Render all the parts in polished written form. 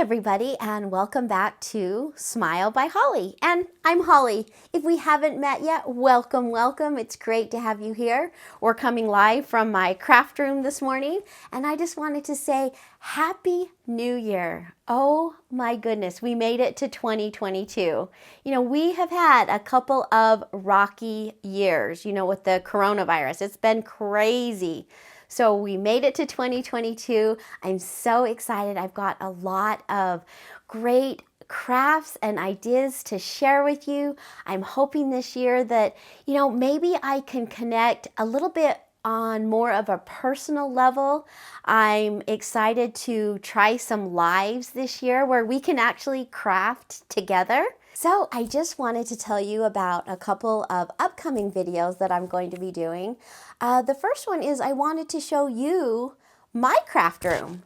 everybody, and welcome back to Smile by Holly. And I'm Holly. If we haven't met yet, welcome, welcome. It's great to have you here. We're coming live from my craft room this morning, and I just wanted to say Happy New Year. Oh my goodness, we made it to 2022. We have had a couple of rocky years, with the coronavirus. It's been crazy. So we made it to 2022. I'm so excited. I've got a lot of great crafts and ideas to share with you. I'm hoping this year that, maybe I can connect a little bit on more of a personal level. I'm excited to try some lives this year where we can actually craft together. So I just wanted to tell you about a couple of upcoming videos that I'm going to be doing. The first one is I wanted to show you my craft room,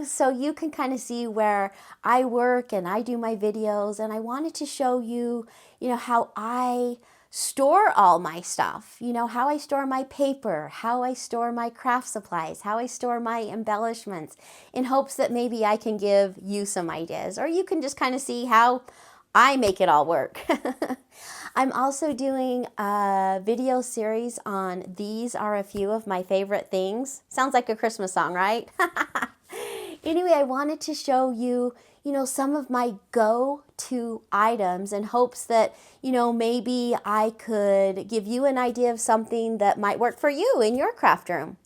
so you can kind of see where I work and I do my videos. And I wanted to show you, how I store all my stuff, how I store my paper, how I store my craft supplies, how I store my embellishments, in hopes that maybe I can give you some ideas, or you can just kind of see how I make it all work. I'm also doing a video series on These Are a Few of My Favorite Things. Sounds like a Christmas song, right? Anyway, I wanted to show you, some of my go-to items in hopes that, maybe I could give you an idea of something that might work for you in your craft room.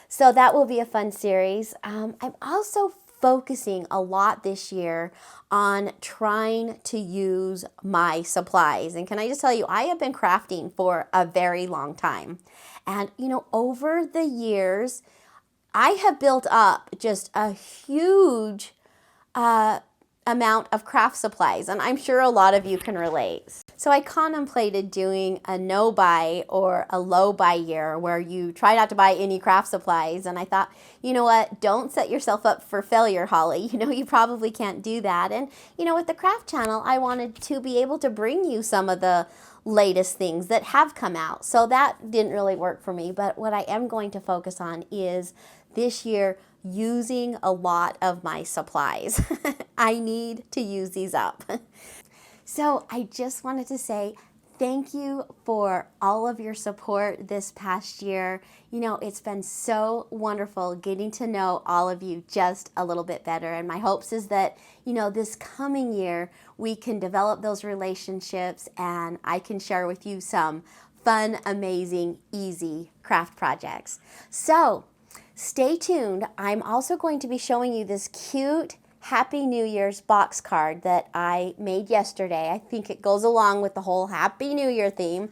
So that will be a fun series. I'm also focusing a lot this year on trying to use my supplies. And can I just tell you, I have been crafting for a very long time. And, over the years, I have built up just a huge amount of craft supplies. And I'm sure a lot of you can relate. So I contemplated doing a no-buy or a low-buy year where you try not to buy any craft supplies. And I thought, you know what, don't set yourself up for failure, Holly. You probably can't do that. And, with the craft channel, I wanted to be able to bring you some of the latest things that have come out. So that didn't really work for me. But what I am going to focus on is this year using a lot of my supplies. I need to use these up. So I just wanted to say thank you for all of your support this past year. It's been so wonderful getting to know all of you just a little bit better. And my hopes is that, this coming year, we can develop those relationships and I can share with you some fun, amazing, easy craft projects. So stay tuned. I'm also going to be showing you this cute Happy New Year's box card that I made yesterday. I think it goes along with the whole Happy New Year theme.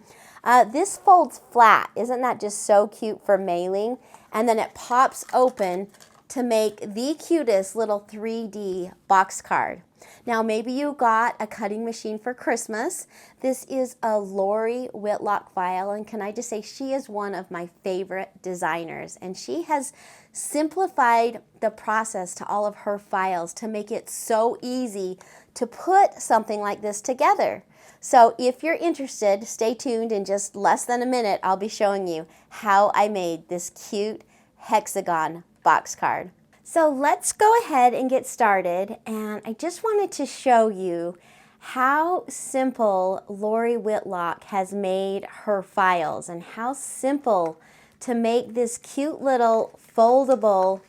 This folds flat. Isn't that just so cute for mailing? And then it pops open to make the cutest little 3D box card. Now, maybe you got a cutting machine for Christmas. This is a Lori Whitlock file, and can I just say she is one of my favorite designers, and she has simplified the process to all of her files to make it so easy to put something like this together. So if you're interested, stay tuned. In just less than a minute, I'll be showing you how I made this cute hexagon box card. So let's go ahead and get started. And I just wanted to show you how simple Lori Whitlock has made her files and how simple to make this cute little foldable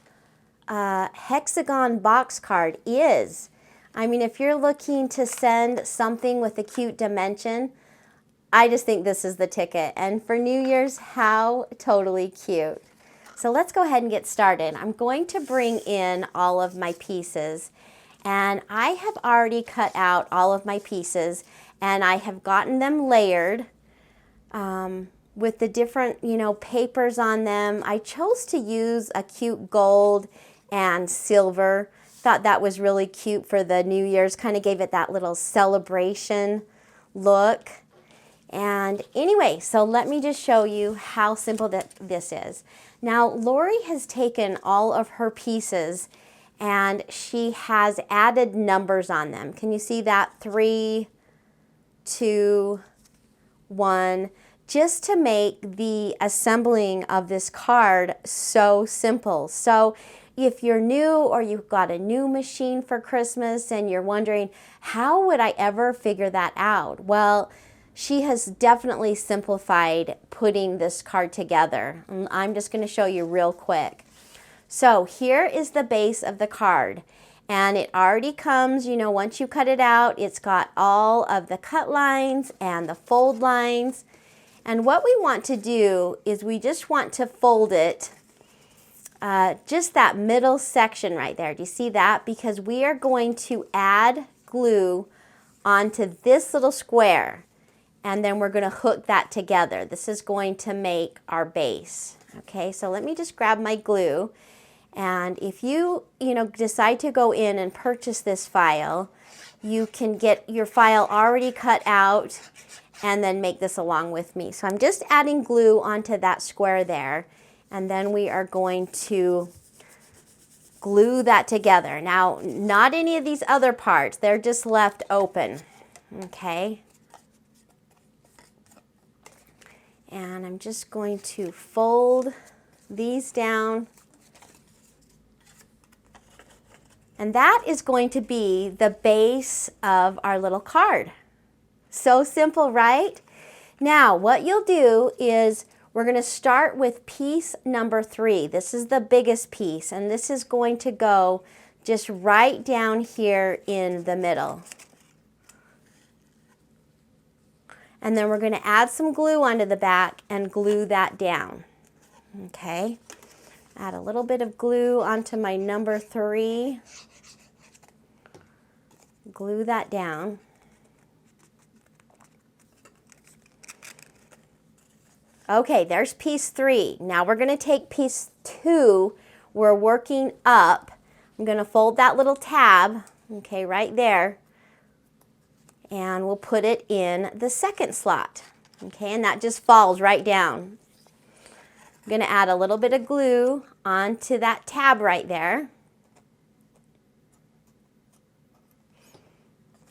hexagon box card is. I mean, if you're looking to send something with a cute dimension, I just think this is the ticket. And for New Year's, how totally cute. So let's go ahead and get started. I'm going to bring in all of my pieces, and I have already cut out all of my pieces and I have gotten them layered with the different, papers on them. I chose to use a cute gold and silver. Thought that was really cute for the New Year's, kind of gave it that little celebration look. And anyway, so let me just show you how simple this is. Now, Lori has taken all of her pieces and she has added numbers on them. Can you see that? 3, 2, 1, just to make the assembling of this card so simple. So if you're new or you've got a new machine for Christmas and you're wondering, how would I ever figure that out? Well, she has definitely simplified putting this card together. And I'm just going to show you real quick. So here is the base of the card. And it already comes, you know, once you cut it out, it's got all of the cut lines and the fold lines. And what we want to do is we just want to fold it, just that middle section right there. Do you see that? Because we are going to add glue onto this little square. And then we're going to hook that together. This is going to make our base. Okay, so let me just grab my glue. And if you decide to go in and purchase this file, you can get your file already cut out and then make this along with me. So I'm just adding glue onto that square there. And then we are going to glue that together. Now, not any of these other parts. They're just left open. Okay. And I'm just going to fold these down. And that is going to be the base of our little card. So simple, right? Now, what you'll do is we're going to start with piece number 3. This is the biggest piece, and this is going to go just right down here in the middle. And then we're going to add some glue onto the back and glue that down. Okay, add a little bit of glue onto my number 3. Glue that down. Okay, there's piece 3. Now we're going to take piece 2. We're working up. I'm going to fold that little tab, okay, right there. And we'll put it in the second slot. Okay, and that just falls right down. I'm going to add a little bit of glue onto that tab right there.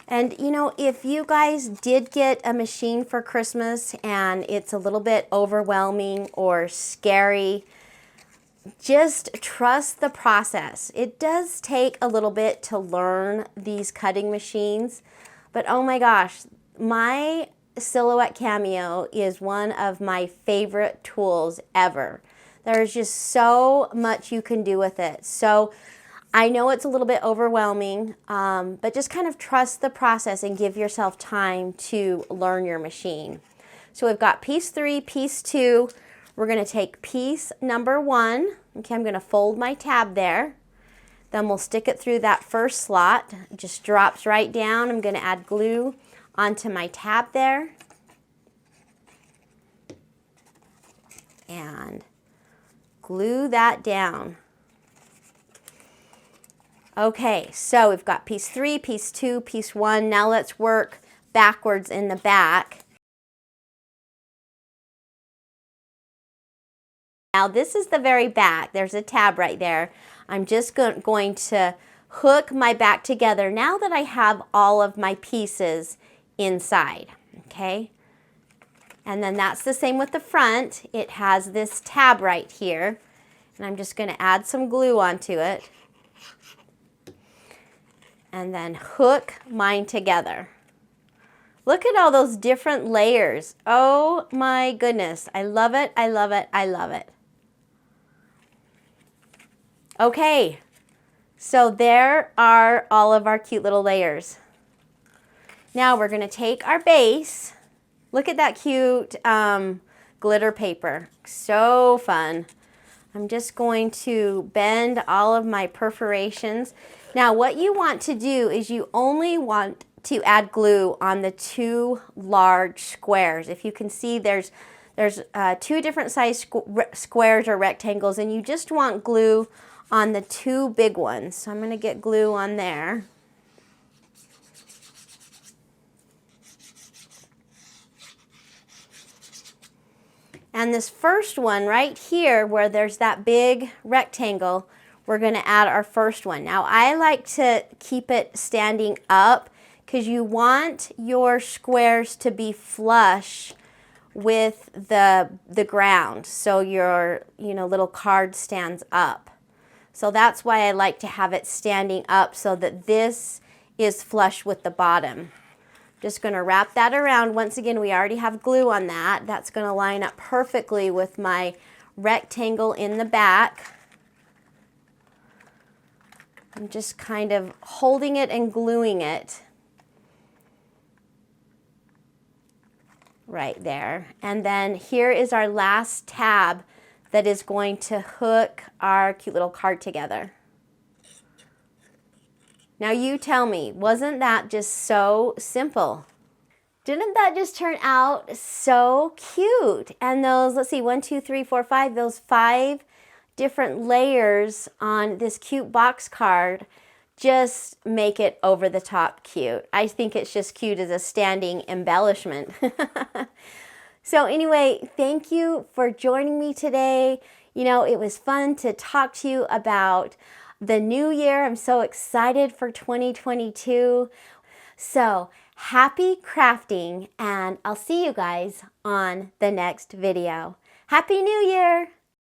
And you know, if you guys did get a machine for Christmas and it's a little bit overwhelming or scary, just trust the process. It does take a little bit to learn these cutting machines. But oh my gosh, my Silhouette Cameo is one of my favorite tools ever. There's just so much you can do with it. So I know it's a little bit overwhelming, but just kind of trust the process and give yourself time to learn your machine. So we've got piece 3, piece 2. We're going to take piece number 1. Okay, I'm going to fold my tab there. Then we'll stick it through that first slot. It just drops right down. I'm going to add glue onto my tab there. And glue that down. Okay, so we've got piece 3, piece 2, piece 1. Now let's work backwards in the back. Now this is the very back. There's a tab right there. I'm just going to hook my back together now that I have all of my pieces inside, okay? And then that's the same with the front. It has this tab right here, and I'm just going to add some glue onto it and then hook mine together. Look at all those different layers. Oh my goodness, I love it, I love it, I love it. Okay, so there are all of our cute little layers. Now we're going to take our base. Look at that cute glitter paper. So fun. I'm just going to bend all of my perforations. Now what you want to do is you only want to add glue on the 2 large squares. If you can see, there's 2 different size squares or rectangles, and you just want glue on the 2 big ones. So I'm going to get glue on there. And this first one right here where there's that big rectangle, we're going to add our first one. Now I like to keep it standing up because you want your squares to be flush with the ground, so your little card stands up. So that's why I like to have it standing up so that this is flush with the bottom. Just going to wrap that around. Once again, we already have glue on that. That's going to line up perfectly with my rectangle in the back. I'm just kind of holding it and gluing it right there. And then here is our last tab that is going to hook our cute little card together. Now you tell me, wasn't that just so simple? Didn't that just turn out so cute? And those, let's see, 1, 2, 3, 4, 5, those 5 different layers on this cute box card just make it over the top cute. I think it's just cute as a standing embellishment. So anyway, thank you for joining me today. You know, it was fun to talk to you about the new year. I'm so excited for 2022. So happy crafting, and I'll see you guys on the next video. Happy New Year!